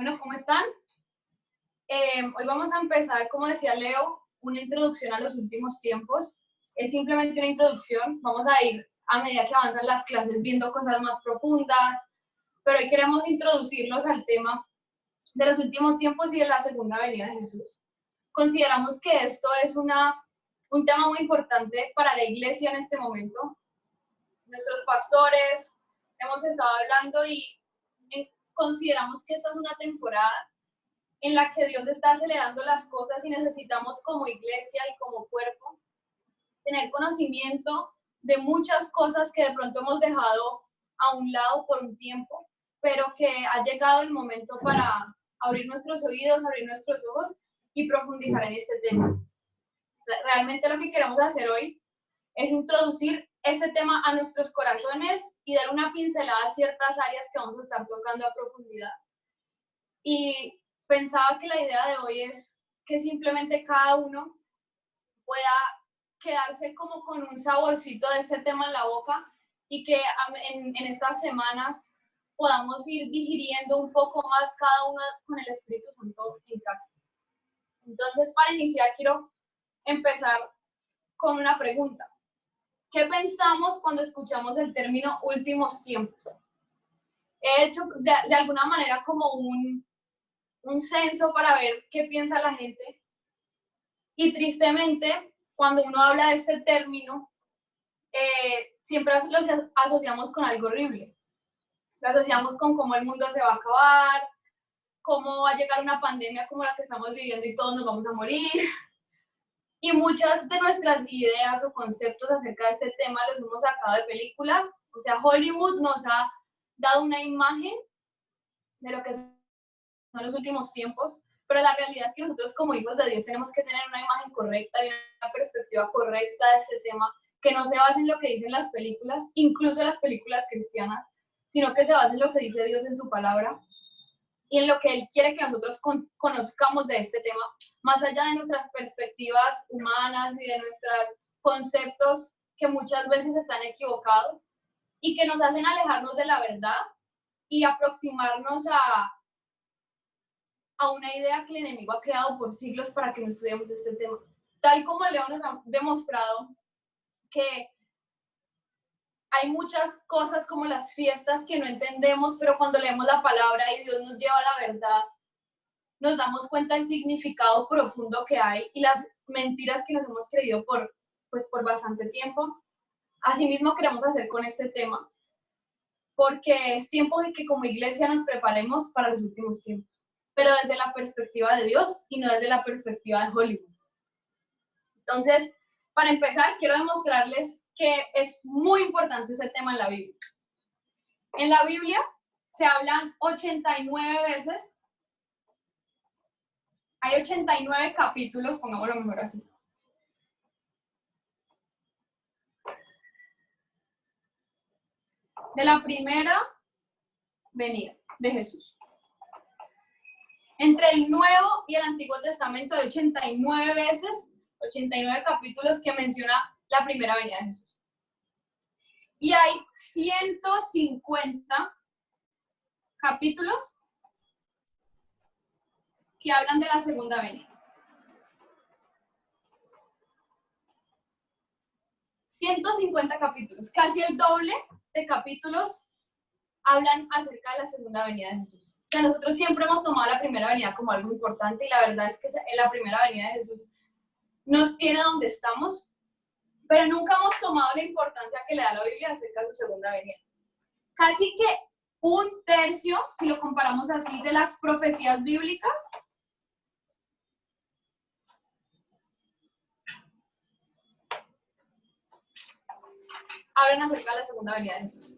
Bueno, ¿cómo están? Hoy vamos a empezar, como decía Leo, una introducción a los últimos tiempos. Es simplemente una introducción. Vamos a ir a medida que avanzan las clases viendo cosas más profundas, pero hoy queremos introducirnos al tema de los últimos tiempos y de la segunda venida de Jesús. Consideramos que esto es un tema muy importante para la iglesia en este momento. Nuestros pastores hemos estado hablando y consideramos que esta es una temporada en la que Dios está acelerando las cosas y necesitamos como iglesia y como cuerpo tener conocimiento de muchas cosas que de pronto hemos dejado a un lado por un tiempo, pero que ha llegado el momento para abrir nuestros oídos, abrir nuestros ojos y profundizar en este tema. Realmente lo que queremos hacer hoy es introducir ese tema a nuestros corazones y dar una pincelada a ciertas áreas que vamos a estar tocando a profundidad. Y pensaba que la idea de hoy es que simplemente cada uno pueda quedarse como con un saborcito de este tema en la boca y que en estas semanas podamos ir digiriendo un poco más cada uno con el Espíritu Santo en casa. Entonces, para iniciar, quiero empezar con una pregunta. ¿Qué pensamos cuando escuchamos el término últimos tiempos? He hecho de alguna manera como un censo para ver qué piensa la gente. Y tristemente, cuando uno habla de este término, siempre lo asociamos con algo horrible. Lo asociamos con cómo el mundo se va a acabar, cómo va a llegar una pandemia como la que estamos viviendo y todos nos vamos a morir. Y muchas de nuestras ideas o conceptos acerca de este tema los hemos sacado de películas. O sea, Hollywood nos ha dado una imagen de lo que son los últimos tiempos, pero la realidad es que nosotros como hijos de Dios tenemos que tener una imagen correcta y una perspectiva correcta de este tema, que no se base en lo que dicen las películas, incluso las películas cristianas, sino que se base en lo que dice Dios en su palabra y en lo que Él quiere que nosotros conozcamos de este tema, más allá de nuestras perspectivas humanas y de nuestros conceptos que muchas veces están equivocados y que nos hacen alejarnos de la verdad y aproximarnos a una idea que el enemigo ha creado por siglos para que no estudiemos este tema. Tal como Leo nos ha demostrado que hay muchas cosas como las fiestas que no entendemos, pero cuando leemos la palabra y Dios nos lleva a la verdad, nos damos cuenta del significado profundo que hay y las mentiras que nos hemos creído por bastante tiempo. Asimismo queremos hacer con este tema, porque es tiempo de que como iglesia nos preparemos para los últimos tiempos, pero desde la perspectiva de Dios y no desde la perspectiva de Hollywood. Entonces, para empezar, quiero demostrarles que es muy importante ese tema en la Biblia. En la Biblia se hablan 89 veces, hay 89 capítulos, pongámoslo mejor así. De la primera venida de Jesús. Entre el Nuevo y el Antiguo Testamento hay 89 veces, 89 capítulos que menciona la primera venida de Jesús. Y hay 150 capítulos que hablan de la segunda venida. 150 capítulos, casi el doble de capítulos hablan acerca de la segunda venida de Jesús. O sea, nosotros siempre hemos tomado la primera venida como algo importante y la verdad es que la primera venida de Jesús nos tiene donde estamos, pero nunca hemos tomado la importancia que le da la Biblia acerca de su segunda venida. Casi que un tercio, si lo comparamos así, de las profecías bíblicas hablan acerca de la segunda venida de Jesús.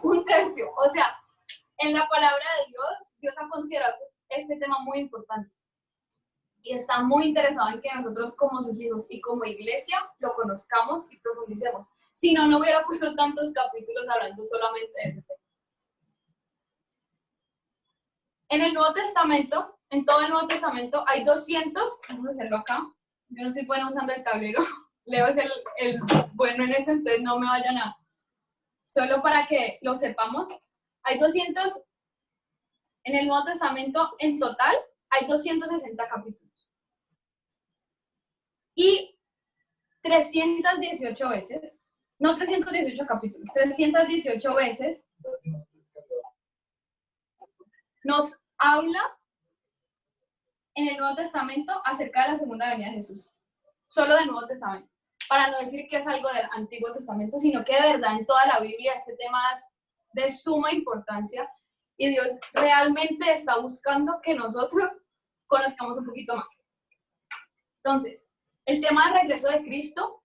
Un tercio, o sea, en la palabra de Dios, Dios ha considerado este tema muy importante y está muy interesado en que nosotros como sus hijos y como iglesia lo conozcamos y profundicemos. Si no, no hubiera puesto tantos capítulos hablando solamente de este tema. En el Nuevo Testamento, en todo el Nuevo Testamento, hay 200, vamos a hacerlo acá, yo no soy buena usando el tablero, Leo es el bueno en eso, entonces no me vayan a... Solo para que lo sepamos, Hay 200, en el Nuevo Testamento en total, hay 260 capítulos. Y 318 veces, no 318 capítulos, 318 veces nos habla en el Nuevo Testamento acerca de la segunda venida de Jesús. Solo del Nuevo Testamento. Para no decir que es algo del Antiguo Testamento, sino que de verdad en toda la Biblia este tema es de suma importancia y Dios realmente está buscando que nosotros conozcamos un poquito más. Entonces, el tema del regreso de Cristo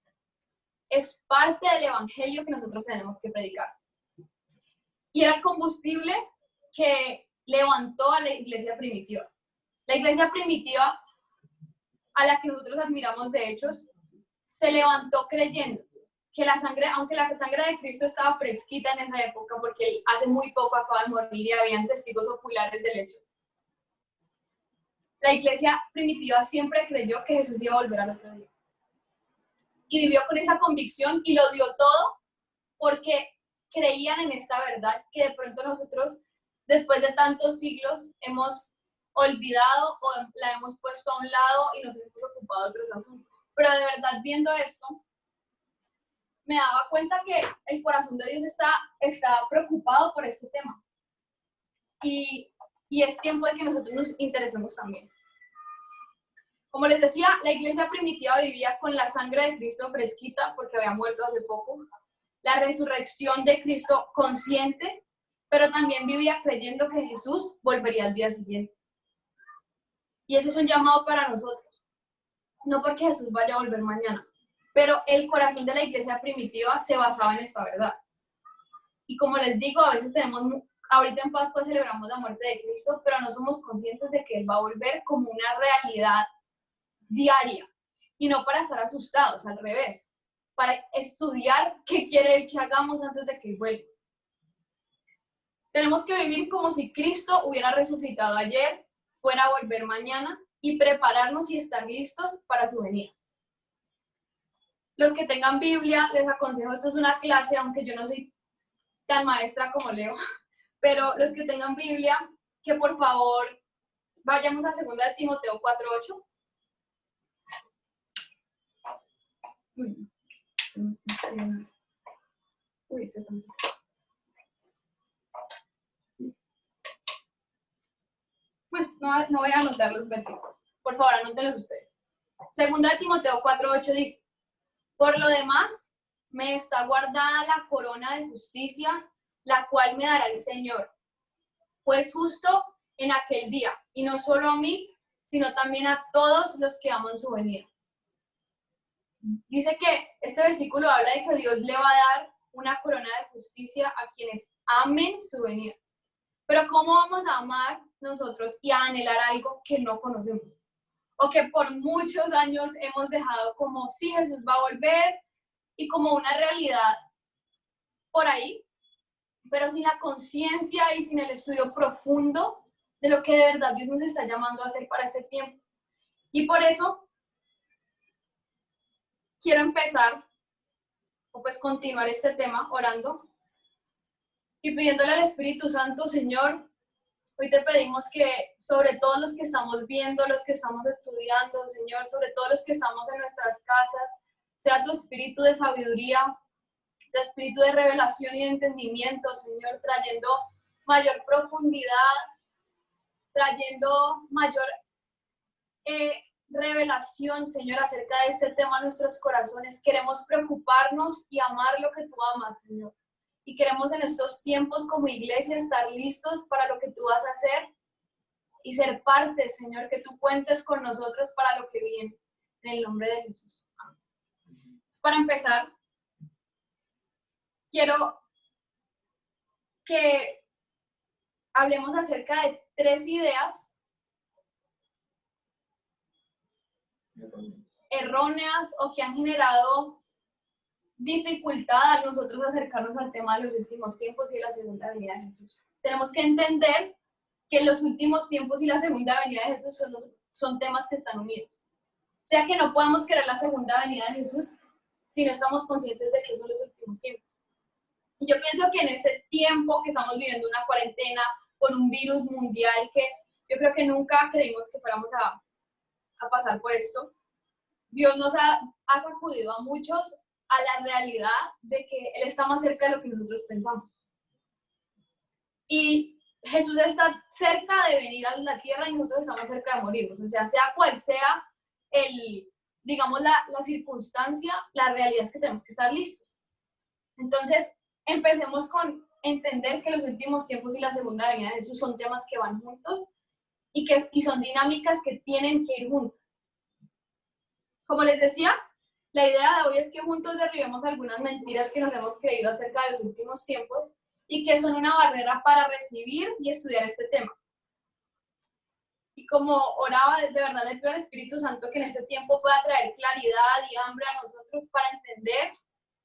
es parte del evangelio que nosotros tenemos que predicar. Y era el combustible que levantó a la iglesia primitiva. La iglesia primitiva, a la que nosotros admiramos de Hechos, se levantó creyendo que la sangre, aunque la sangre de Cristo estaba fresquita en esa época, porque él hace muy poco acaba de morir y habían testigos oculares del hecho, la iglesia primitiva siempre creyó que Jesús iba a volver al otro día. Y vivió con esa convicción y lo dio todo porque creían en esta verdad que de pronto nosotros, después de tantos siglos, hemos olvidado o la hemos puesto a un lado y nos hemos ocupado de otros asuntos. Pero de verdad, viendo esto, me daba cuenta que el corazón de Dios está preocupado por este tema. Y es tiempo de que nosotros nos interesemos también. Como les decía, la iglesia primitiva vivía con la sangre de Cristo fresquita porque había muerto hace poco, la resurrección de Cristo consciente, pero también vivía creyendo que Jesús volvería al día siguiente. Y eso es un llamado para nosotros. No porque Jesús vaya a volver mañana, pero el corazón de la iglesia primitiva se basaba en esta verdad. Y como les digo, a veces ahorita en Pascua celebramos la muerte de Cristo, pero no somos conscientes de que Él va a volver como una realidad diaria. Y no para estar asustados, al revés, para estudiar qué quiere Él que hagamos antes de que Él vuelva. Tenemos que vivir como si Cristo hubiera resucitado ayer, fuera a volver mañana, y prepararnos y estar listos para su venida. Los que tengan Biblia, les aconsejo, esto es una clase, aunque yo no soy tan maestra como Leo, pero los que tengan Biblia, que por favor vayamos a 2 de Timoteo 4:8. Bueno, no voy a anotar los versículos. Por favor, anótenlos ustedes. 2 de Timoteo 4:8 dice: por lo demás, me está guardada la corona de justicia, la cual me dará el Señor, pues justo en aquel día, y no solo a mí, sino también a todos los que aman su venida. Dice que este versículo habla de que Dios le va a dar una corona de justicia a quienes amen su venida. Pero ¿cómo vamos a amar nosotros y a anhelar algo que no conocemos? O que por muchos años hemos dejado como si Jesús va a volver y como una realidad por ahí, pero sin la conciencia y sin el estudio profundo de lo que de verdad Dios nos está llamando a hacer para este tiempo. Y por eso quiero empezar, o pues continuar este tema orando y pidiéndole al Espíritu Santo: Señor, hoy te pedimos que sobre todos los que estamos viendo, los que estamos estudiando, Señor, sobre todos los que estamos en nuestras casas, sea tu espíritu de sabiduría, tu espíritu de revelación y de entendimiento, Señor, trayendo mayor profundidad, trayendo mayor revelación, Señor, acerca de este tema a nuestros corazones. Queremos preocuparnos y amar lo que tú amas, Señor. Y queremos en estos tiempos como iglesia estar listos para lo que tú vas a hacer y ser parte, Señor, que tú cuentes con nosotros para lo que viene. En el nombre de Jesús. Amén. Pues para empezar, quiero que hablemos acerca de 3 ideas erróneas o que han generado dificultad a nosotros acercarnos al tema de los últimos tiempos y la segunda venida de Jesús. Tenemos que entender que los últimos tiempos y la segunda venida de Jesús son temas que están unidos. O sea que no podemos querer la segunda venida de Jesús si no estamos conscientes de que son los últimos tiempos. Yo pienso que en ese tiempo que estamos viviendo una cuarentena con un virus mundial que yo creo que nunca creímos que fuéramos a pasar por esto, Dios nos ha sacudido a muchos a la realidad de que Él está más cerca de lo que nosotros pensamos. Y Jesús está cerca de venir a la tierra y nosotros estamos cerca de morirnos. O sea cual sea digamos, la circunstancia, la realidad es que tenemos que estar listos. Entonces, empecemos con entender que los últimos tiempos y la segunda venida de Jesús son temas que van juntos y son dinámicas que tienen que ir juntas. Como les decía, la idea de hoy es que juntos derribemos algunas mentiras que nos hemos creído acerca de los últimos tiempos y que son una barrera para recibir y estudiar este tema. Y como oraba, de verdad le pido al Espíritu Santo que en este tiempo pueda traer claridad y hambre a nosotros para entender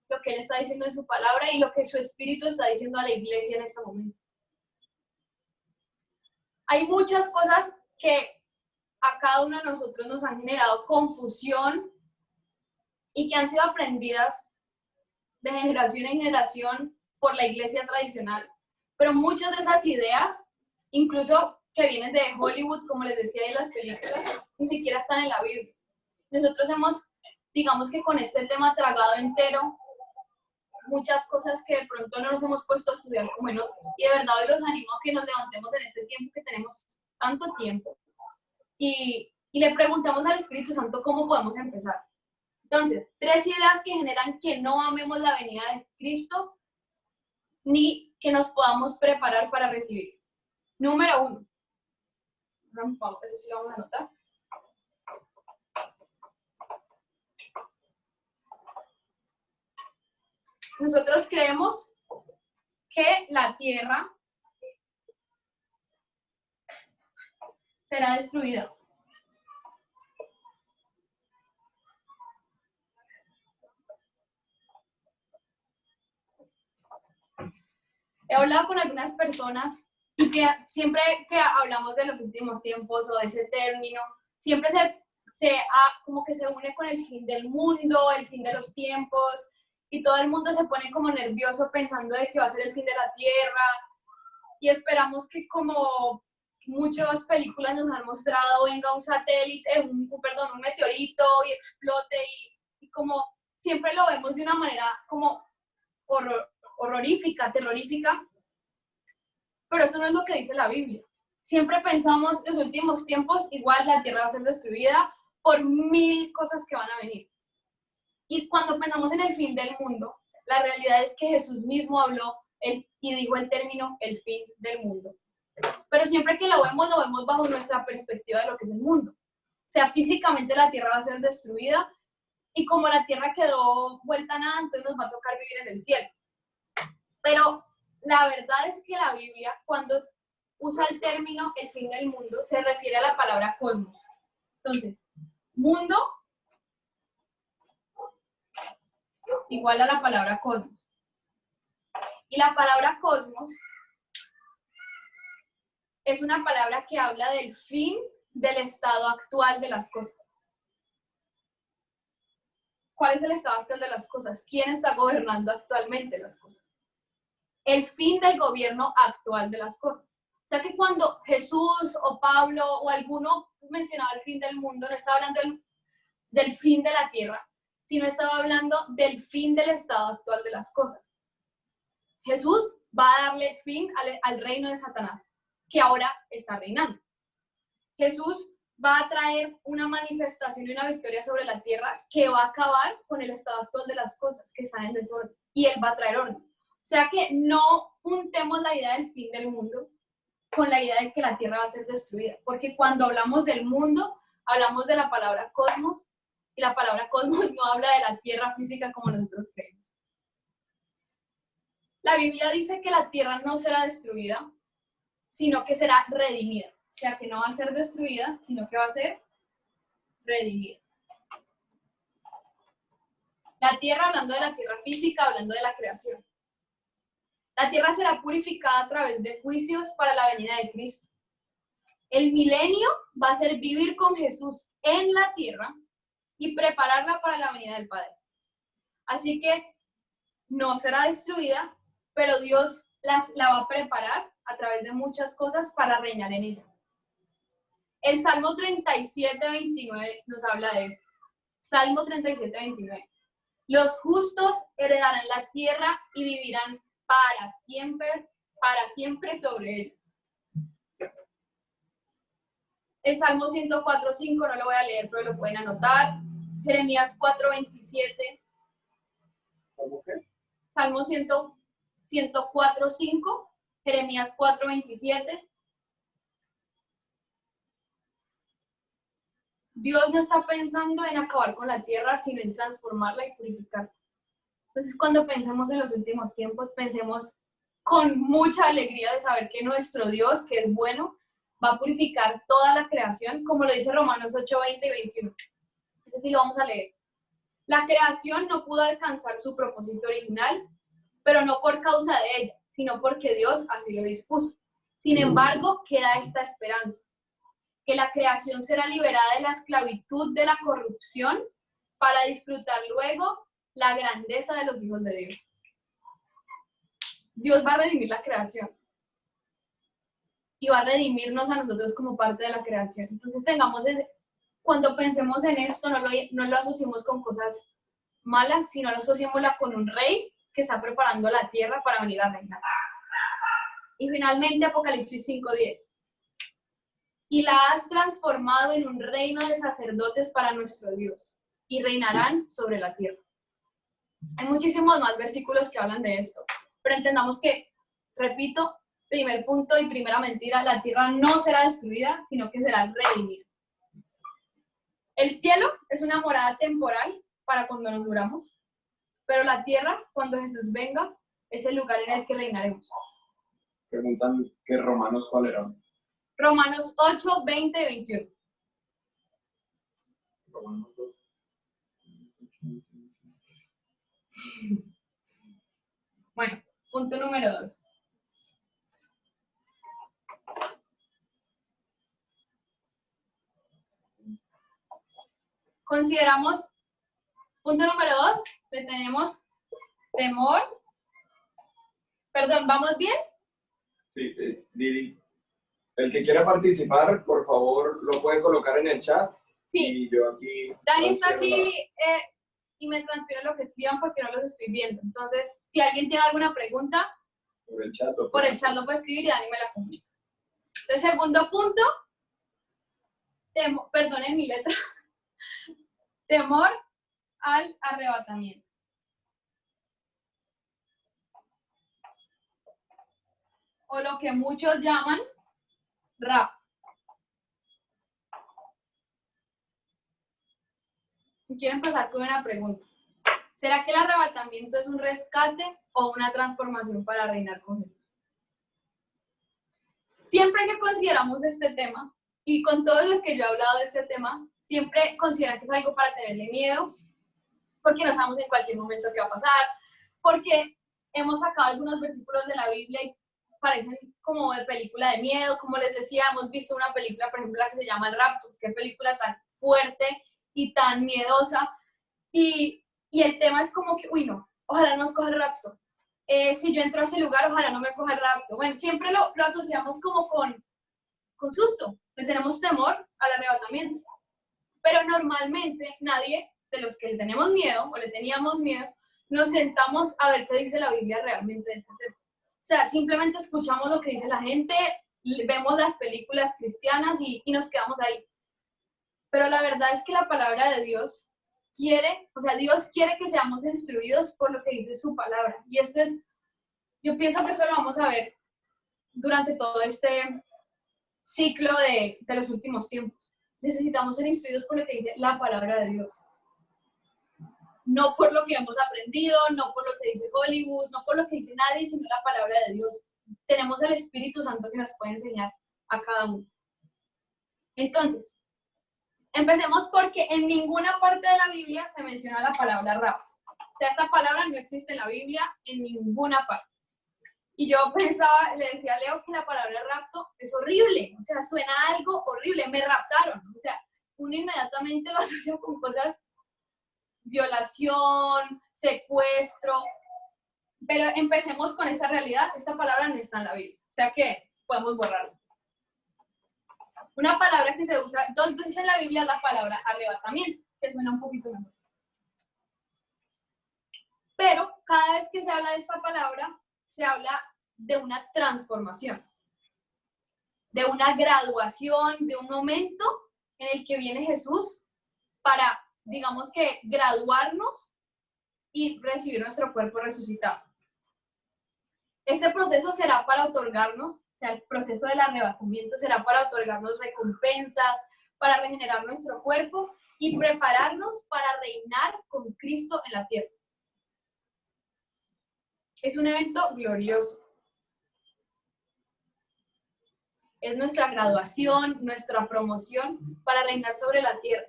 lo que Él está diciendo en su palabra y lo que su Espíritu está diciendo a la iglesia en este momento. Hay muchas cosas que a cada uno de nosotros nos han generado confusión y que han sido aprendidas de generación en generación por la iglesia tradicional. Pero muchas de esas ideas, incluso que vienen de Hollywood, como les decía, de las películas, ni siquiera están en la Biblia. Nosotros hemos, digamos que con este tema tragado entero, muchas cosas que de pronto no nos hemos puesto a estudiar como en otros. Y de verdad hoy los animo a que nos levantemos en este tiempo que tenemos tanto tiempo y le preguntamos al Espíritu Santo cómo podemos empezar. Entonces, 3 ideas que generan que no amemos la venida de Cristo ni que nos podamos preparar para recibir. Número 1. Eso sí lo vamos a anotar. Nosotros creemos que la tierra será destruida. He hablado con algunas personas y que siempre que hablamos de los últimos tiempos o de ese término, siempre como que se une con el fin del mundo, el fin de los tiempos, y todo el mundo se pone como nervioso pensando de que va a ser el fin de la tierra, y esperamos que como muchas películas nos han mostrado, venga un satélite, un meteorito y explote, y como siempre lo vemos de una manera como horrorífica, terrorífica, pero eso no es lo que dice la Biblia. Siempre pensamos en los últimos tiempos, igual la tierra va a ser destruida por 1000 cosas que van a venir. Y cuando pensamos en el fin del mundo, la realidad es que Jesús mismo habló y dijo el término el fin del mundo. Pero siempre que lo vemos bajo nuestra perspectiva de lo que es el mundo. O sea, físicamente la tierra va a ser destruida y como la tierra quedó vuelta a nada, entonces nos va a tocar vivir en el cielo. Pero la verdad es que la Biblia, cuando usa el término el fin del mundo, se refiere a la palabra cosmos. Entonces, mundo igual a la palabra cosmos. Y la palabra cosmos es una palabra que habla del fin del estado actual de las cosas. ¿Cuál es el estado actual de las cosas? ¿Quién está gobernando actualmente las cosas? El fin del gobierno actual de las cosas. O sea que cuando Jesús o Pablo o alguno mencionaba el fin del mundo, no estaba hablando del fin de la tierra, sino estaba hablando del fin del estado actual de las cosas. Jesús va a darle fin al reino de Satanás, que ahora está reinando. Jesús va a traer una manifestación y una victoria sobre la tierra que va a acabar con el estado actual de las cosas que están en desorden, y Él va a traer orden. O sea que no juntemos la idea del fin del mundo con la idea de que la tierra va a ser destruida, porque cuando hablamos del mundo, hablamos de la palabra cosmos, y la palabra cosmos no habla de la tierra física como nosotros creemos. La Biblia dice que la tierra no será destruida, sino que será redimida. O sea, que no va a ser destruida, sino que va a ser redimida. La tierra, hablando de la tierra física, hablando de la creación. La tierra será purificada a través de juicios para la venida de Cristo. El milenio va a ser vivir con Jesús en la tierra y prepararla para la venida del Padre. Así que no será destruida, pero Dios la va a preparar a través de muchas cosas para reinar en ella. El Salmo 37:29 nos habla de esto. Salmo 37:29. Los justos heredarán la tierra y vivirán para siempre sobre ella. El Salmo 104:5 no lo voy a leer, pero lo pueden anotar. Jeremías 4:27. ¿Cómo qué? Salmo 104:5. Jeremías 4:27. Dios no está pensando en acabar con la tierra, sino en transformarla y purificarla. Entonces, cuando pensemos en los últimos tiempos, pensemos con mucha alegría de saber que nuestro Dios, que es bueno, va a purificar toda la creación, como lo dice Romanos 8:20 y 21. Ese sí lo vamos a leer. La creación no pudo alcanzar su propósito original, pero no por causa de ella, sino porque Dios así lo dispuso. Sin embargo, queda esta esperanza, que la creación será liberada de la esclavitud de la corrupción para disfrutar luego la grandeza de los hijos de Dios. Dios va a redimir la creación y va a redimirnos a nosotros como parte de la creación. Entonces cuando pensemos en esto, no lo asociemos con cosas malas, sino lo asociémosla con un rey que está preparando la tierra para venir a reinar. Y finalmente Apocalipsis 5:10. Y la has transformado en un reino de sacerdotes para nuestro Dios, y reinarán sobre la tierra. Hay muchísimos más versículos que hablan de esto, pero entendamos que, repito, primer punto y primera mentira, la tierra no será destruida, sino que será redimida. El cielo es una morada temporal para cuando nos muramos, pero la tierra, cuando Jesús venga, es el lugar en el que reinaremos. Preguntan que Romanos cuál era. Romanos 8:20 y 21. Romanos 2. Bueno, punto número 2. Consideramos, punto número 2, le tenemos temor. Perdón, ¿vamos bien? Sí, Lili. El que quiera participar, por favor, lo puede colocar en el chat. Sí. Y yo aquí. Dani está aquí y me transfiere lo que escriban porque no los estoy viendo. Entonces, si alguien tiene alguna pregunta, Por el chat lo puede escribir y Dani me la comunica. Entonces, segundo punto, perdonen mi letra, temor al arrebatamiento. O lo que muchos llaman rapto. Quiero empezar con una pregunta. ¿Será que el arrebatamiento es un rescate o una transformación para reinar con Jesús? Siempre que consideramos este tema, y con todos los que yo he hablado de este tema, siempre consideran que es algo para tenerle miedo, porque no sabemos en cualquier momento qué va a pasar, porque hemos sacado algunos versículos de la Biblia y parecen como de película de miedo. Como les decía, hemos visto una película, por ejemplo, que se llama El Rapto. Qué película tan fuerte y tan miedosa. Y el tema es como que, uy, no, ojalá no nos coja el rapto. Si yo entro a ese lugar, ojalá no me coja el rapto. Bueno, siempre lo asociamos como con susto, le tenemos temor al arrebatamiento. Pero normalmente nadie de los que le tenemos miedo o le teníamos miedo, nos sentamos a ver qué dice la Biblia realmente de este tema. O sea, simplemente escuchamos lo que dice la gente, vemos las películas cristianas y nos quedamos ahí. Pero la verdad es que la palabra de Dios Dios quiere que seamos instruidos por lo que dice su palabra. Y esto yo pienso que eso lo vamos a ver durante todo este ciclo de los últimos tiempos. Necesitamos ser instruidos por lo que dice la palabra de Dios. No por lo que hemos aprendido, no por lo que dice Hollywood, no por lo que dice nadie, sino la palabra de Dios. Tenemos el Espíritu Santo que nos puede enseñar a cada uno. Entonces, empecemos porque en ninguna parte de la Biblia se menciona la palabra rapto. O sea, esta palabra no existe en la Biblia en ninguna parte. Y yo pensaba, le decía a Leo que la palabra rapto es horrible. O sea, suena algo horrible. Me raptaron. O sea, uno inmediatamente lo asocia con cosas, violación, secuestro. Pero empecemos con esta realidad. Esta palabra no está en la Biblia. O sea que podemos borrarla. Una palabra que se usa 2 veces en la Biblia es la palabra arrebatamiento, que suena un poquito mejor. Pero cada vez que se habla de esta palabra, se habla de una transformación, de una graduación, de un momento en el que viene Jesús para, digamos que, graduarnos y recibir nuestro cuerpo resucitado. Este proceso será para otorgarnos, o sea, el proceso del arrebatamiento será para otorgarnos recompensas, para regenerar nuestro cuerpo y prepararnos para reinar con Cristo en la tierra. Es un evento glorioso. Es nuestra graduación, nuestra promoción para reinar sobre la tierra.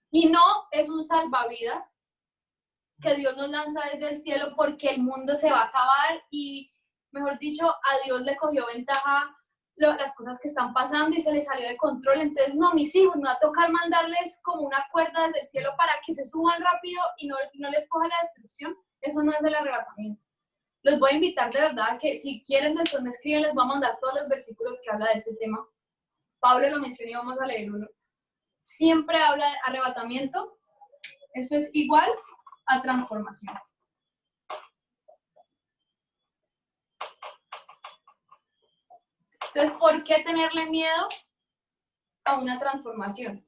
Y no es un salvavidas que Dios nos lanza desde el cielo porque el mundo se va a acabar y, mejor dicho, a Dios le cogió ventaja las cosas que están pasando y se le salió de control. Entonces, no, mis hijos, me va a tocar mandarles como una cuerda desde el cielo para que se suban rápido y no les coja la destrucción. Eso no es el arrebatamiento. Los voy a invitar de verdad a que si quieren después me escriben, les voy a mandar todos los versículos que habla de este tema. Pablo lo mencionó y vamos a leer uno. Siempre habla de arrebatamiento. Esto es igual a transformación. Entonces, ¿por qué tenerle miedo a una transformación?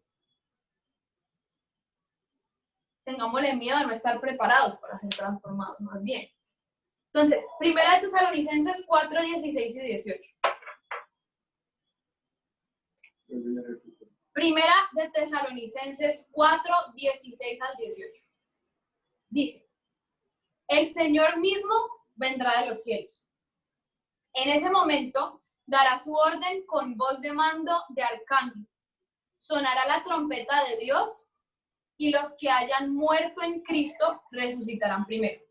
Tengámosle miedo a no estar preparados para ser transformados, más bien. Entonces, Primera de Tesalonicenses 4, 16 y 18. Primera de Tesalonicenses 4, 16 al 18. Dice, el Señor mismo vendrá de los cielos. En ese momento dará su orden con voz de mando de arcángel. Sonará la trompeta de Dios y los que hayan muerto en Cristo resucitarán primero.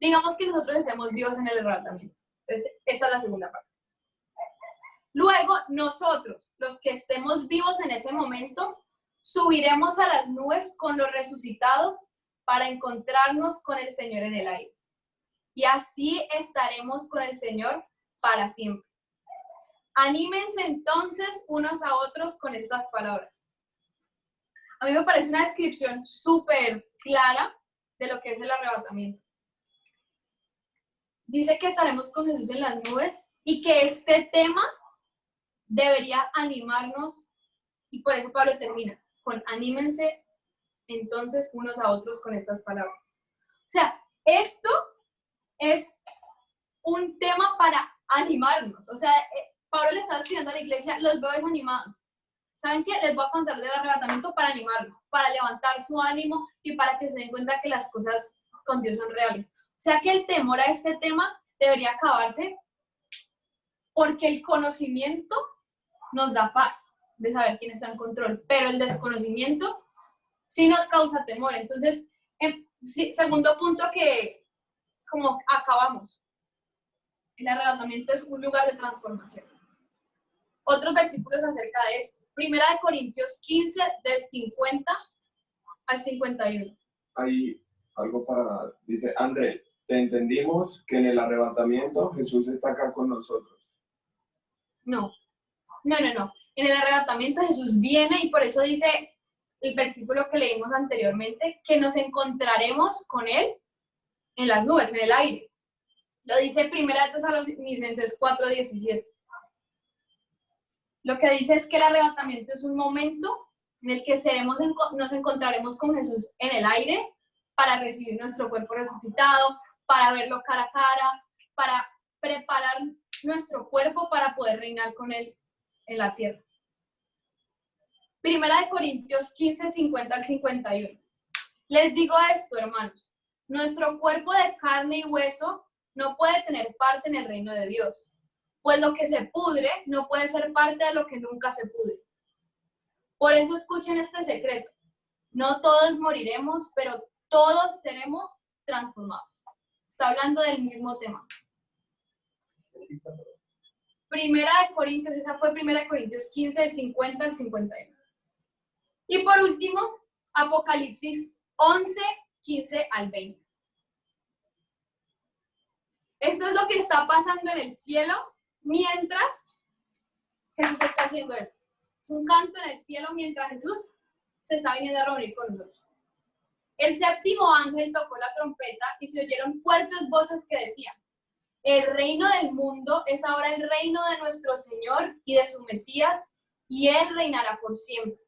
Digamos que nosotros estemos vivos en el arrebatamiento. Entonces, esta es la segunda parte. Luego, nosotros, los que estemos vivos en ese momento, subiremos a las nubes con los resucitados para encontrarnos con el Señor en el aire. Y así estaremos con el Señor para siempre. Anímense entonces unos a otros con estas palabras. A mí me parece una descripción súper clara de lo que es el arrebatamiento. Dice que estaremos con Jesús en las nubes y que este tema debería animarnos, y por eso Pablo termina con anímense entonces unos a otros con estas palabras. O sea, esto es un tema para animarnos. O sea, Pablo le estaba escribiendo a la iglesia, los veo desanimados. ¿Saben qué? Les voy a contar del arrebatamiento para animarlos, para levantar su ánimo y para que se den cuenta que las cosas con Dios son reales. O sea que el temor a este tema debería acabarse porque el conocimiento nos da paz de saber quién está en control, pero el desconocimiento sí nos causa temor. Entonces, segundo punto que como acabamos, el arrebatamiento es un lugar de transformación. Otros versículos acerca de esto. Primera de Corintios 15, del 50 al 51. Hay algo para, dice, André, te entendimos que en el arrebatamiento Jesús está acá con nosotros. No. En el arrebatamiento Jesús viene y por eso dice el versículo que leímos anteriormente, que nos encontraremos con Él en las nubes, en el aire. Lo dice Primera de Tesalonicenses 4, 17. Lo que dice es que el arrebatamiento es un momento en el que nos encontraremos con Jesús en el aire para recibir nuestro cuerpo resucitado, para verlo cara a cara, para preparar nuestro cuerpo para poder reinar con Él en la tierra. Primera de Corintios 15, 50 al 51. Les digo esto, hermanos, nuestro cuerpo de carne y hueso no puede tener parte en el reino de Dios. Pues lo que se pudre no puede ser parte de lo que nunca se pudre. Por eso escuchen este secreto. No todos moriremos, pero todos seremos transformados. Está hablando del mismo tema. Primera de Corintios, esa fue Primera de Corintios 15, del 50 al 51. Y por último, Apocalipsis 11, 15 al 20. Esto es lo que está pasando en el cielo mientras Jesús está haciendo esto. Es un canto en el cielo mientras Jesús se está viniendo a reunir con nosotros. El séptimo ángel tocó la trompeta y se oyeron fuertes voces que decían: el reino del mundo es ahora el reino de nuestro Señor y de su Mesías, y Él reinará por siempre.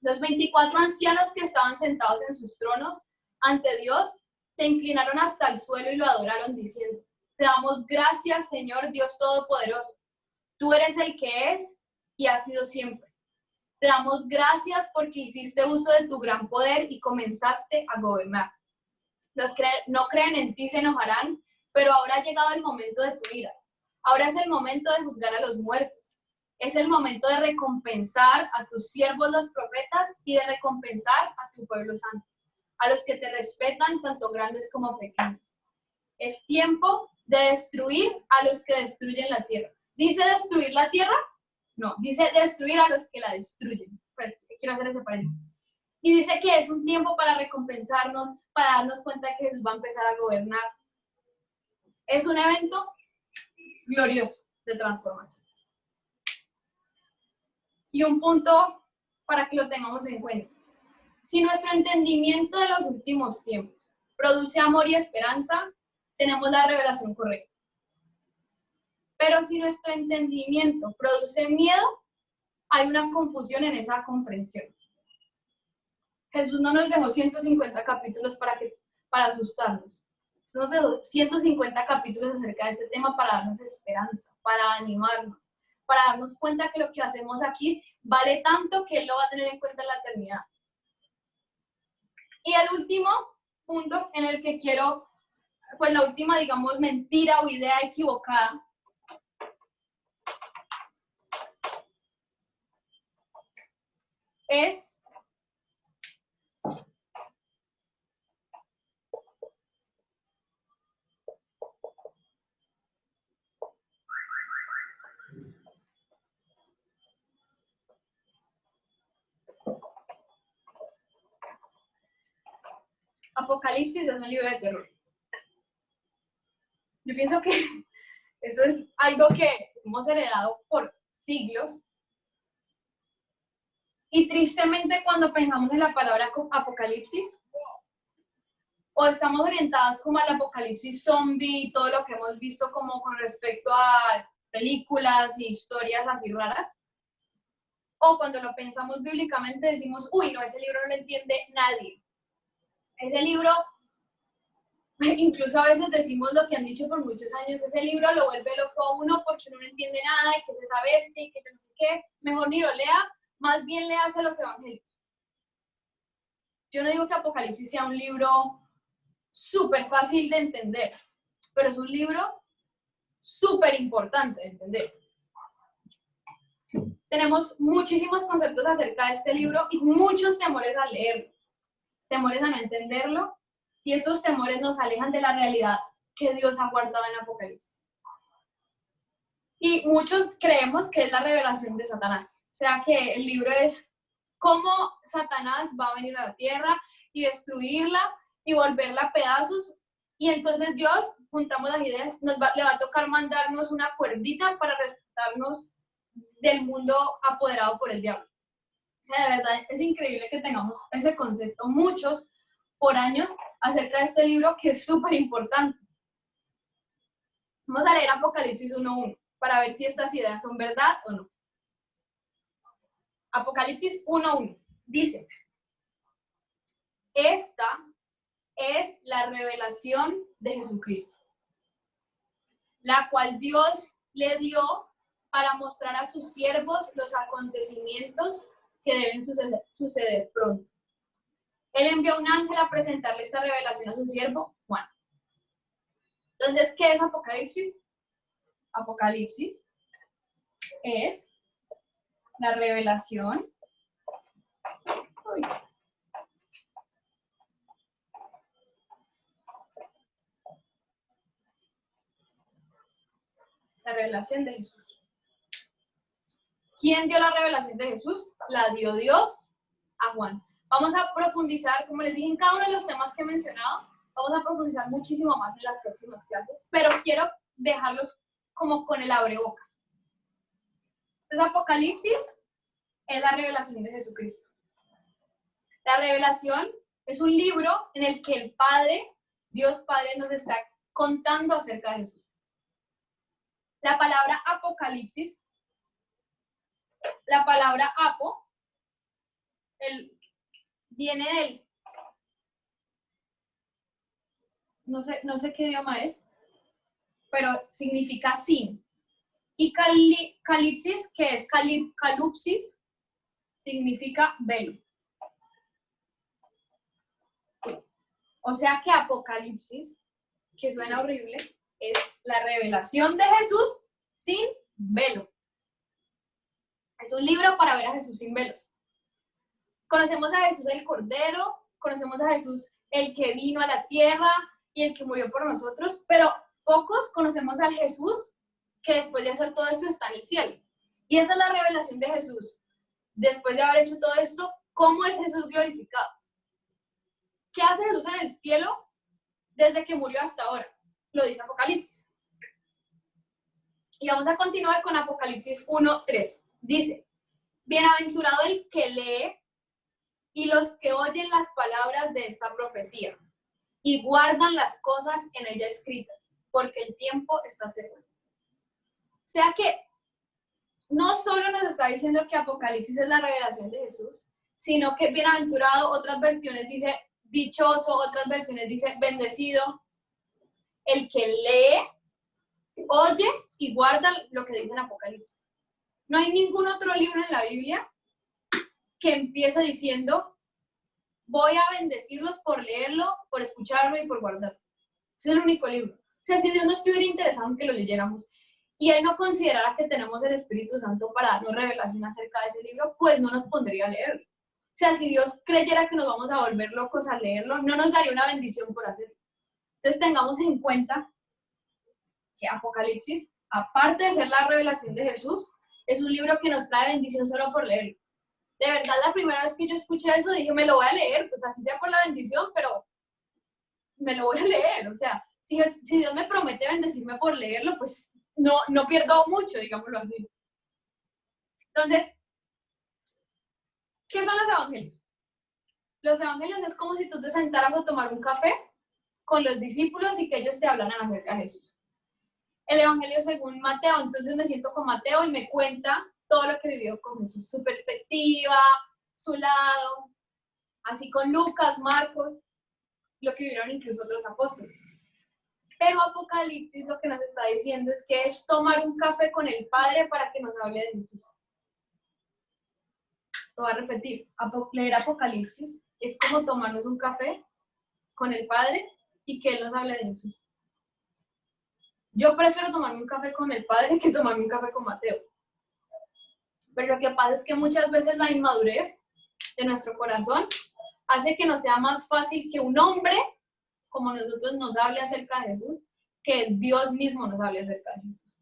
Los 24 ancianos que estaban sentados en sus tronos ante Dios se inclinaron hasta el suelo y lo adoraron diciendo: te damos gracias, Señor Dios Todopoderoso. Tú eres el que es y has sido siempre. Te damos gracias porque hiciste uso de tu gran poder y comenzaste a gobernar. Los que no creen en ti se enojarán, pero ahora ha llegado el momento de tu ira. Ahora es el momento de juzgar a los muertos. Es el momento de recompensar a tus siervos los profetas y de recompensar a tu pueblo santo, a los que te respetan, tanto grandes como pequeños. Es tiempo de destruir a los que destruyen la tierra. ¿Dice destruir la tierra? No, dice destruir a los que la destruyen. Pues, quiero hacer ese paréntesis. Y dice que es un tiempo para recompensarnos, para darnos cuenta de que Jesús va a empezar a gobernar. Es un evento glorioso de transformación. Y un punto para que lo tengamos en cuenta. Si nuestro entendimiento de los últimos tiempos produce amor y esperanza, tenemos la revelación correcta. Pero si nuestro entendimiento produce miedo, hay una confusión en esa comprensión. Jesús no nos dejó 150 capítulos para asustarnos. Nos dejó 150 capítulos acerca de este tema para darnos esperanza, para animarnos, para darnos cuenta que lo que hacemos aquí vale tanto que Él lo va a tener en cuenta en la eternidad. Y el último punto en el que quiero, pues la última, digamos, mentira o idea equivocada, es Apocalipsis es un libro de terror. Yo pienso que eso es algo que hemos heredado por siglos. Y tristemente cuando pensamos en la palabra apocalipsis, o estamos orientados como al apocalipsis zombie y todo lo que hemos visto como con respecto a películas y historias así raras, o cuando lo pensamos bíblicamente decimos, uy, no, ese libro no lo entiende nadie. Ese libro, incluso a veces decimos lo que han dicho por muchos años, ese libro lo vuelve loco a uno porque uno no entiende nada y que se sabe y que yo no sé qué, mejor ni lo lea, más bien léase los evangelios. Yo no digo que Apocalipsis sea un libro súper fácil de entender, pero es un libro súper importante de entender. Tenemos muchísimos conceptos acerca de este libro y muchos temores al leerlo, temores a no entenderlo, y esos temores nos alejan de la realidad que Dios ha guardado en Apocalipsis. Y muchos creemos que es la revelación de Satanás, o sea que el libro es cómo Satanás va a venir a la tierra y destruirla y volverla a pedazos, y entonces Dios, juntamos las ideas, le va a tocar mandarnos una cuerdita para rescatarnos del mundo apoderado por el diablo. O sea, de verdad, es increíble que tengamos ese concepto, muchos por años, acerca de este libro que es súper importante. Vamos a leer Apocalipsis 1:1 para ver si estas ideas son verdad o no. Apocalipsis 1:1 dice: esta es la revelación de Jesucristo, la cual Dios le dio para mostrar a sus siervos los acontecimientos que deben suceder pronto. Él envió a un ángel a presentarle esta revelación a su siervo Juan. Entonces, ¿qué es Apocalipsis? Apocalipsis es la revelación de Jesús. ¿Quién dio la revelación de Jesús? La dio Dios a Juan. Vamos a profundizar, como les dije, en cada uno de los temas que he mencionado, Vamos a profundizar muchísimo más en las próximas clases, pero quiero dejarlos como con el abrebocas. Entonces, Apocalipsis es la revelación de Jesucristo. La revelación es un libro en el que el Padre, Dios Padre, nos está contando acerca de Jesús. La palabra Apocalipsis, la palabra apo, viene del, no sé qué idioma es, pero significa sin. Y calipsis, que es calupsis, significa velo. O sea que Apocalipsis, que suena horrible, es la revelación de Jesús sin velo. Es un libro para ver a Jesús sin velos. Conocemos a Jesús el Cordero, conocemos a Jesús el que vino a la tierra y el que murió por nosotros, pero pocos conocemos al Jesús que después de hacer todo esto está en el cielo. Y esa es la revelación de Jesús. Después de haber hecho todo esto, ¿cómo es Jesús glorificado? ¿Qué hace Jesús en el cielo desde que murió hasta ahora? Lo dice Apocalipsis. Y vamos a continuar con Apocalipsis 1:3. Dice, bienaventurado el que lee y los que oyen las palabras de esta profecía y guardan las cosas en ella escritas, porque el tiempo está cerca. O sea que no solo nos está diciendo que Apocalipsis es la revelación de Jesús, sino que bienaventurado, otras versiones dice dichoso, otras versiones dice bendecido, el que lee, oye y guarda lo que dice en Apocalipsis. No hay ningún otro libro en la Biblia que empiece diciendo voy a bendecirlos por leerlo, por escucharlo y por guardarlo. Es el único libro. O sea, si Dios no estuviera interesado en que lo leyéramos y Él no considerara que tenemos el Espíritu Santo para darnos revelación acerca de ese libro, pues no nos pondría a leerlo. O sea, si Dios creyera que nos vamos a volver locos a leerlo, no nos daría una bendición por hacerlo. Entonces tengamos en cuenta que Apocalipsis, aparte de ser la revelación de Jesús, es un libro que nos trae bendición solo por leerlo. De verdad, la primera vez que yo escuché eso, dije, me lo voy a leer, pues así sea por la bendición, pero me lo voy a leer. O sea, si Dios me promete bendecirme por leerlo, pues no pierdo mucho, digámoslo así. Entonces, ¿qué son los evangelios? Los evangelios es como si tú te sentaras a tomar un café con los discípulos y que ellos te hablaran acerca de Jesús. El evangelio según Mateo, entonces me siento con Mateo y me cuenta todo lo que vivió con Jesús, su perspectiva, su lado, así con Lucas, Marcos, lo que vivieron incluso otros apóstoles. Pero Apocalipsis lo que nos está diciendo es que es tomar un café con el Padre para que nos hable de Jesús. Lo voy a repetir, leer Apocalipsis es como tomarnos un café con el Padre y que Él nos hable de Jesús. Yo prefiero tomarme un café con el Padre que tomarme un café con Mateo. Pero lo que pasa es que muchas veces la inmadurez de nuestro corazón hace que nos sea más fácil que un hombre como nosotros nos hable acerca de Jesús, que Dios mismo nos hable acerca de Jesús.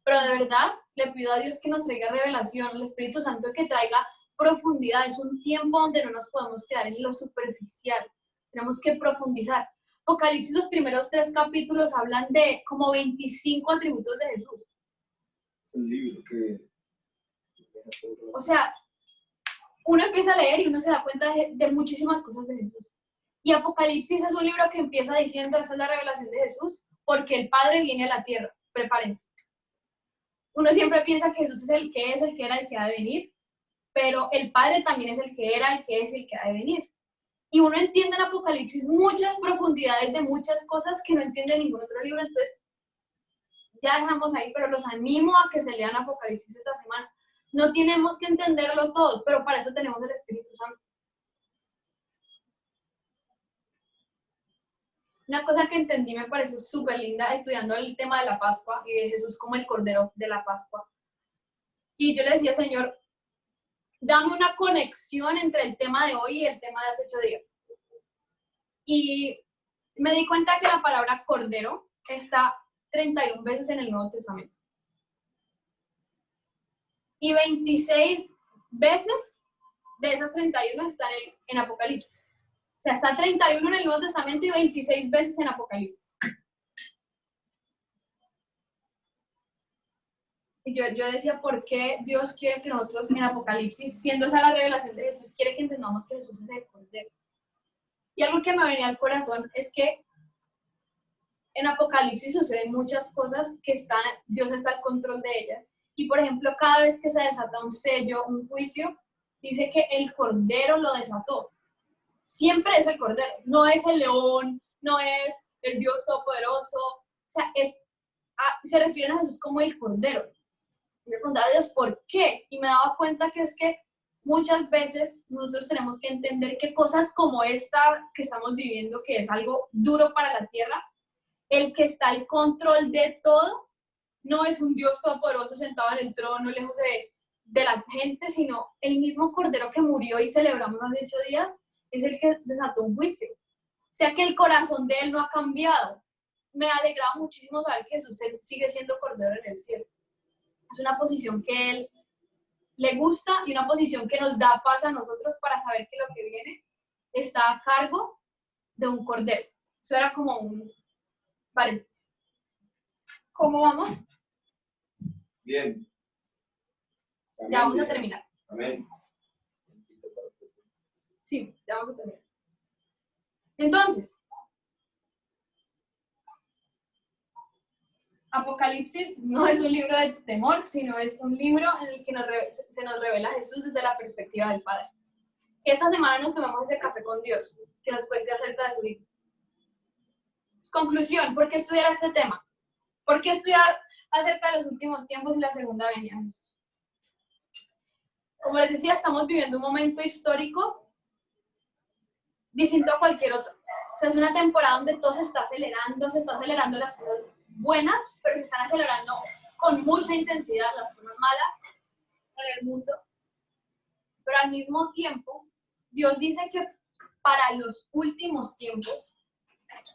Pero de verdad, le pido a Dios que nos traiga revelación, el Espíritu Santo que traiga profundidad. Es un tiempo donde no nos podemos quedar en lo superficial, tenemos que profundizar. Apocalipsis, los primeros 3 capítulos hablan de como 25 atributos de Jesús. Es un libro que... O sea, uno empieza a leer y uno se da cuenta de muchísimas cosas de Jesús. Y Apocalipsis es un libro que empieza diciendo, esa es la revelación de Jesús, porque el Padre viene a la tierra, prepárense. Uno siempre piensa que Jesús es el que era, el que ha de venir, pero el Padre también es el que era, el que es, el que ha de venir. Y uno entiende en Apocalipsis muchas profundidades de muchas cosas que no entiende ningún otro libro, entonces ya dejamos ahí, pero los animo a que se lean Apocalipsis esta semana. No tenemos que entenderlo todo, pero para eso tenemos el Espíritu Santo. Una cosa que entendí me pareció súper linda estudiando el tema de la Pascua y de Jesús como el Cordero de la Pascua. Y yo le decía, Señor, dame una conexión entre el tema de hoy y el tema de hace 8 días. Y me di cuenta que la palabra Cordero está 31 veces en el Nuevo Testamento. Y 26 veces de esas 31 están en Apocalipsis. sea, está 31 en el Nuevo Testamento y 26 veces en Apocalipsis. Y yo decía, ¿por qué Dios quiere que nosotros en Apocalipsis, siendo esa la revelación de Jesús, quiere que entendamos que Jesús es el Cordero? Y algo que me venía al corazón es que en Apocalipsis suceden muchas cosas que Dios está al control de ellas. Y por ejemplo, cada vez que se desata un sello, un juicio, dice que el Cordero lo desató. Siempre es el Cordero, no es el león, no es el Dios Todopoderoso. O sea, se refieren a Jesús como el Cordero. Y me preguntaba a Dios, ¿por qué? Y me daba cuenta que es que muchas veces nosotros tenemos que entender que cosas como esta que estamos viviendo, que es algo duro para la tierra, el que está al control de todo, no es un Dios todopoderoso sentado en el trono, lejos de la gente, sino el mismo Cordero que murió y celebramos hace 8 días, es el que desató un juicio. O sea que el corazón de él no ha cambiado. Me alegraba muchísimo saber que Jesús sigue siendo Cordero en el cielo. Es una posición que él le gusta y una posición que nos da paz a nosotros para saber que lo que viene está a cargo de un Cordero. Eso era como un paréntesis. ¿Cómo vamos? Bien. Amén, Ya vamos bien. a terminar. Amén. Sí, ya vamos a terminar. Entonces, Apocalipsis no es un libro de temor, sino es un libro en el que se nos revela Jesús desde la perspectiva del Padre. Que esta semana nos tomemos ese café con Dios, que nos cuente acerca de su vida. Conclusión, ¿por qué estudiar este tema? ¿Por qué estudiar acerca de los últimos tiempos y la segunda venida de Jesús? Como les decía, estamos viviendo un momento histórico distinto a cualquier otro. O sea, es una temporada donde todo se está acelerando las cosas buenas, pero se están acelerando con mucha intensidad las cosas malas en el mundo. Pero al mismo tiempo, Dios dice que para los últimos tiempos,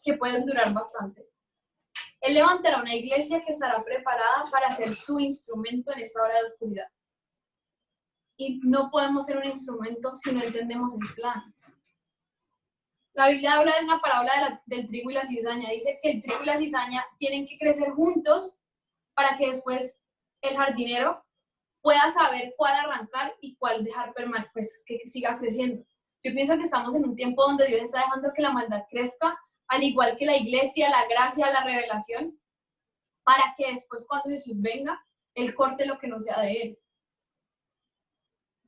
que pueden durar bastante, Él levantará una iglesia que estará preparada para ser su instrumento en esta hora de oscuridad. Y no podemos ser un instrumento si no entendemos el plan. La Biblia habla de una parábola del trigo y la cizaña. Dice que el trigo y la cizaña tienen que crecer juntos para que después el jardinero pueda saber cuál arrancar y cuál dejar pues, que siga creciendo. Yo pienso que estamos en un tiempo donde Dios está dejando que la maldad crezca, al igual que la iglesia, la gracia, la revelación, para que después cuando Jesús venga, Él corte lo que no sea de Él.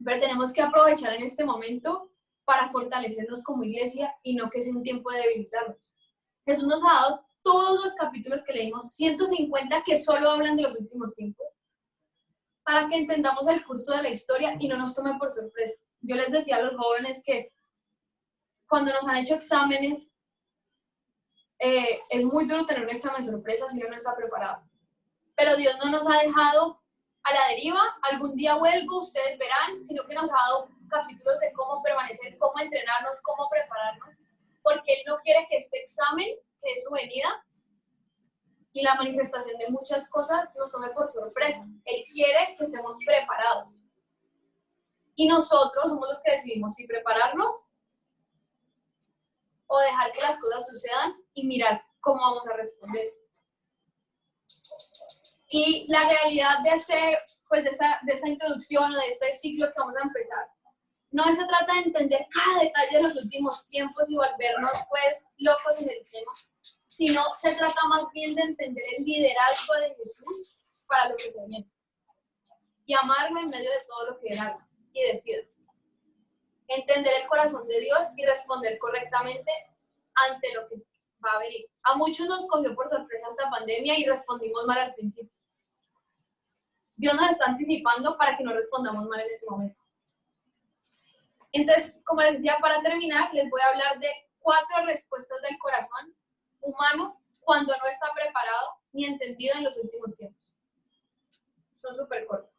Pero tenemos que aprovechar en este momento para fortalecernos como iglesia y no que sea un tiempo de debilitarnos. Jesús nos ha dado todos los capítulos que leímos, 150 que solo hablan de los últimos tiempos, para que entendamos el curso de la historia y no nos tome por sorpresa. Yo les decía a los jóvenes que cuando nos han hecho exámenes, es muy duro tener un examen sorpresa si uno no está preparado. Pero Dios no nos ha dejado a la deriva, algún día vuelvo, ustedes verán, sino que nos ha dado capítulos de cómo permanecer, cómo entrenarnos, cómo prepararnos, porque Él no quiere que este examen, que es su venida, y la manifestación de muchas cosas nos tome por sorpresa. Él quiere que estemos preparados. Y nosotros somos los que decidimos si prepararnos o dejar que las cosas sucedan y mirar cómo vamos a responder. Y la realidad de esta introducción o de este ciclo que vamos a empezar, no se trata de entender cada detalle de los últimos tiempos y volvernos pues locos en el tema, sino se trata más bien de entender el liderazgo de Jesús para lo que se viene. Y amarlo en medio de todo lo que Él haga y decida. Entender el corazón de Dios y responder correctamente ante lo que va a venir. A muchos nos cogió por sorpresa esta pandemia y respondimos mal al principio. Dios nos está anticipando para que no respondamos mal en ese momento. Entonces, como les decía, para terminar, les voy a hablar de 4 respuestas del corazón humano cuando no está preparado ni entendido en los últimos tiempos. Son súper cortas.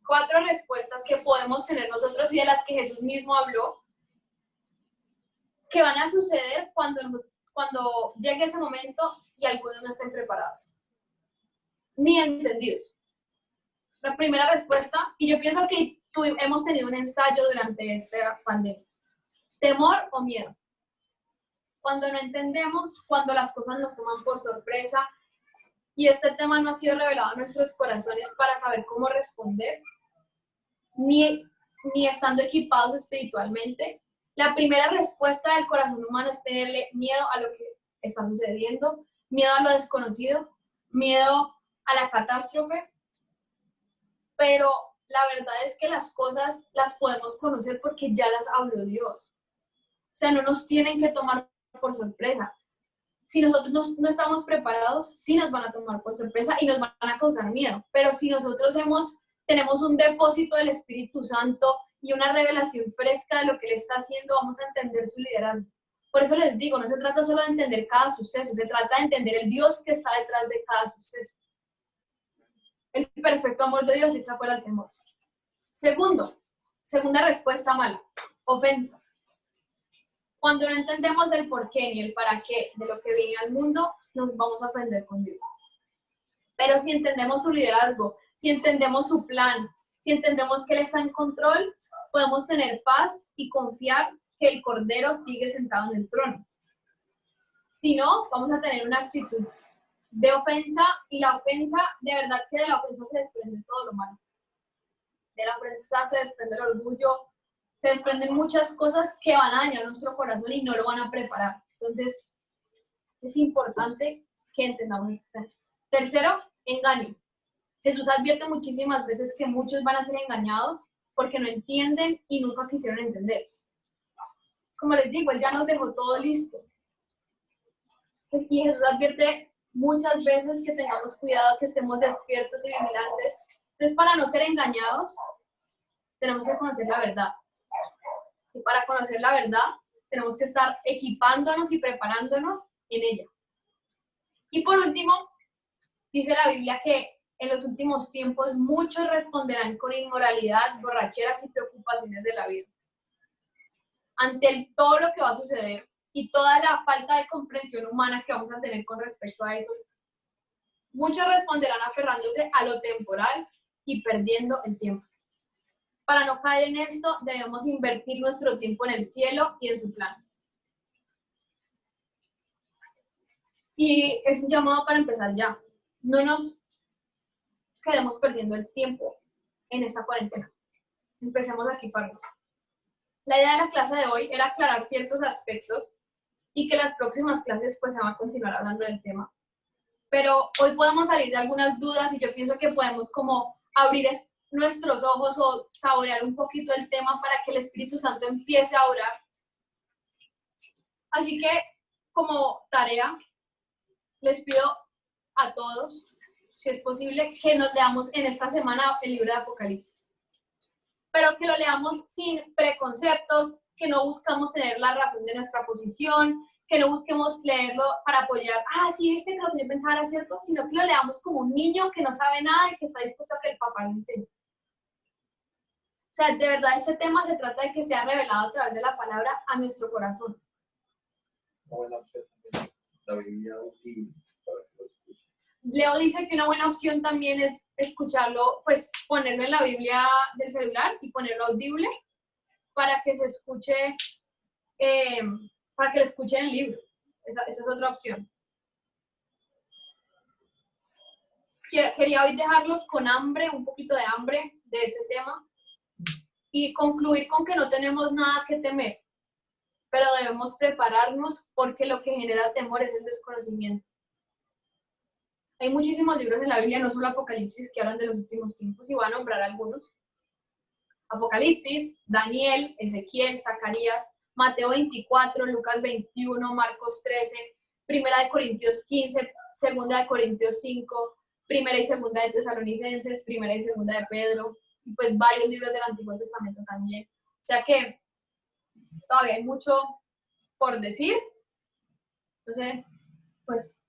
4 respuestas que podemos tener nosotros y de las que Jesús mismo habló, que van a suceder cuando llegue ese momento y algunos no estén preparados, ni entendidos. La primera respuesta, y yo pienso que hemos tenido un ensayo durante esta pandemia. ¿Temor o miedo? cuando no entendemos, cuando las cosas nos toman por sorpresa y este tema no ha sido revelado a nuestros corazones para saber cómo responder, ni estando equipados espiritualmente, la primera respuesta del corazón humano es tenerle miedo a lo que está sucediendo, miedo a lo desconocido, miedo a la catástrofe, pero la verdad es que las cosas las podemos conocer porque ya las habló Dios. O sea, no nos tienen que tomar por sorpresa. Si nosotros no estamos preparados, sí nos van a tomar por sorpresa y nos van a causar miedo. Pero si nosotros tenemos un depósito del Espíritu Santo y una revelación fresca de lo que Él está haciendo, vamos a entender su liderazgo. Por eso les digo, no se trata solo de entender cada suceso, se trata de entender el Dios que está detrás de cada suceso. El perfecto amor de Dios echa fuera el temor. Segunda respuesta mala, ofensa. Cuando no entendemos el por qué ni el para qué de lo que viene al mundo, nos vamos a ofender con Dios. Pero si entendemos su liderazgo, si entendemos su plan, si entendemos que Él está en control, podemos tener paz y confiar que el Cordero sigue sentado en el trono. Si no, vamos a tener una actitud de ofensa, y la ofensa, de verdad que de la ofensa se desprende todo lo malo. De la ofensa se desprende el orgullo, se desprenden muchas cosas que van a dañar nuestro corazón y no lo van a preparar. Entonces, es importante que entendamos esto. Tercero, engaño. Jesús advierte muchísimas veces que muchos van a ser engañados porque no entienden y nunca quisieron entender. Como les digo, Él ya nos dejó todo listo. Y Jesús advierte muchas veces que tengamos cuidado, que estemos despiertos y vigilantes. Entonces, para no ser engañados, tenemos que conocer la verdad. Y para conocer la verdad, tenemos que estar equipándonos y preparándonos en ella. Y por último, dice la Biblia que en los últimos tiempos muchos responderán con inmoralidad, borracheras y preocupaciones de la vida. Ante todo lo que va a suceder y toda la falta de comprensión humana que vamos a tener con respecto a eso, muchos responderán aferrándose a lo temporal y perdiendo el tiempo. Para no caer en esto, debemos invertir nuestro tiempo en el cielo y en su plan. Y es un llamado para empezar ya. No nos quedemos perdiendo el tiempo en esta cuarentena. Empecemos a equiparnos. La idea de la clase de hoy era aclarar ciertos aspectos y que las próximas clases pues se van a continuar hablando del tema. Pero hoy podemos salir de algunas dudas y yo pienso que podemos como abrir nuestros ojos o saborear un poquito el tema para que el Espíritu Santo empiece a orar. Así que, como tarea, les pido a todos, si es posible, que nos leamos en esta semana el libro de Apocalipsis. Pero que lo leamos sin preconceptos, que no buscamos tener la razón de nuestra posición, que no busquemos leerlo para apoyar, sí, viste que lo que yo pensaba era cierto, sino que lo leamos como un niño que no sabe nada y que está dispuesto a que el papá le enseñe. O sea, de verdad, este tema se trata de que sea revelado a través de la palabra a nuestro corazón. La Biblia útil para que lo escuchen. Leo dice que una buena opción también es escucharlo, pues ponerlo en la Biblia del celular y ponerlo audible para que se escuche, para que le escuchen el libro. Esa es otra opción. Quería hoy dejarlos con hambre, un poquito de hambre de ese tema y concluir con que no tenemos nada que temer, pero debemos prepararnos porque lo que genera temor es el desconocimiento. Hay muchísimos libros en la Biblia, no solo Apocalipsis, que hablan de los últimos tiempos, y voy a nombrar algunos. Apocalipsis, Daniel, Ezequiel, Zacarías, Mateo 24, Lucas 21, Marcos 13, Primera de Corintios 15, Segunda de Corintios 5, Primera y Segunda de Tesalonicenses, Primera y Segunda de Pedro, y pues varios libros del Antiguo Testamento también. O sea que todavía hay mucho por decir. Entonces, pues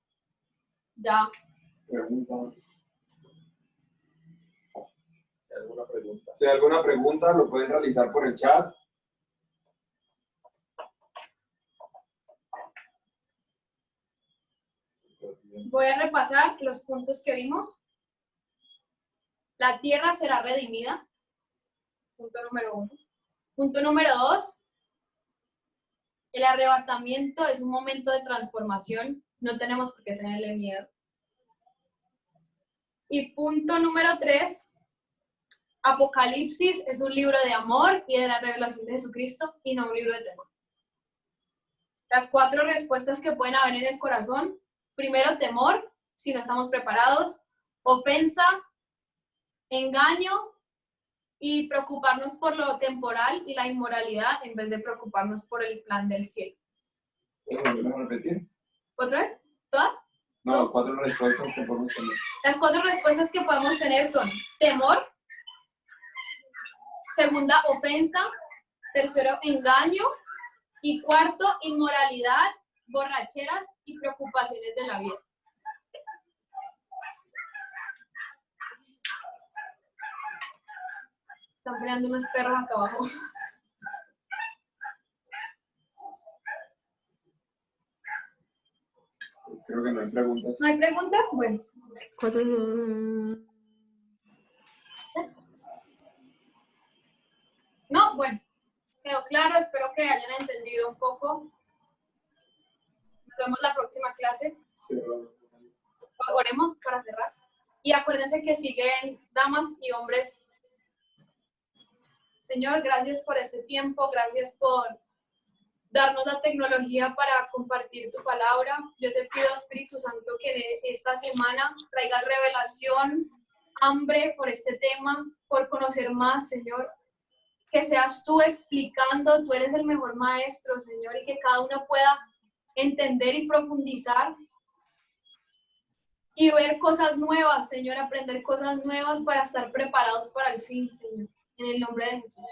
ya. Pregunta. Si hay alguna pregunta, lo pueden realizar por el chat. Voy a repasar los puntos que vimos. La tierra será redimida. Punto número 1. Punto número 2. El arrebatamiento es un momento de transformación, no tenemos por qué tenerle miedo. Y punto número 3, Apocalipsis es un libro de amor y de la revelación de Jesucristo y no un libro de temor. Las 4 respuestas que pueden haber en el corazón: primero, temor, si no estamos preparados; ofensa, engaño y preocuparnos por lo temporal y la inmoralidad en vez de preocuparnos por el plan del cielo. ¿Volvemos a repetir? ¿Otra vez? ¿Todas? No, 4 respuestas que podemos tener. Las 4 respuestas que podemos tener son temor, segunda, ofensa, tercero, engaño, y cuarto, inmoralidad, borracheras y preocupaciones de la vida. Están peleando unos perros acá abajo. Pues creo que no hay preguntas. ¿No hay preguntas? Bueno. 4. No, bueno. Quedó claro, espero que hayan entendido un poco. Nos vemos la próxima clase. Oremos para cerrar. Y acuérdense que siguen damas y hombres. Señor, gracias por este tiempo, gracias por darnos la tecnología para compartir tu palabra. Yo te pido, Espíritu Santo, que esta semana traigas revelación, hambre por este tema, por conocer más, Señor. Que seas tú explicando, tú eres el mejor maestro, Señor, y que cada uno pueda entender y profundizar y ver cosas nuevas, Señor, aprender cosas nuevas para estar preparados para el fin, Señor. En el nombre de Jesús.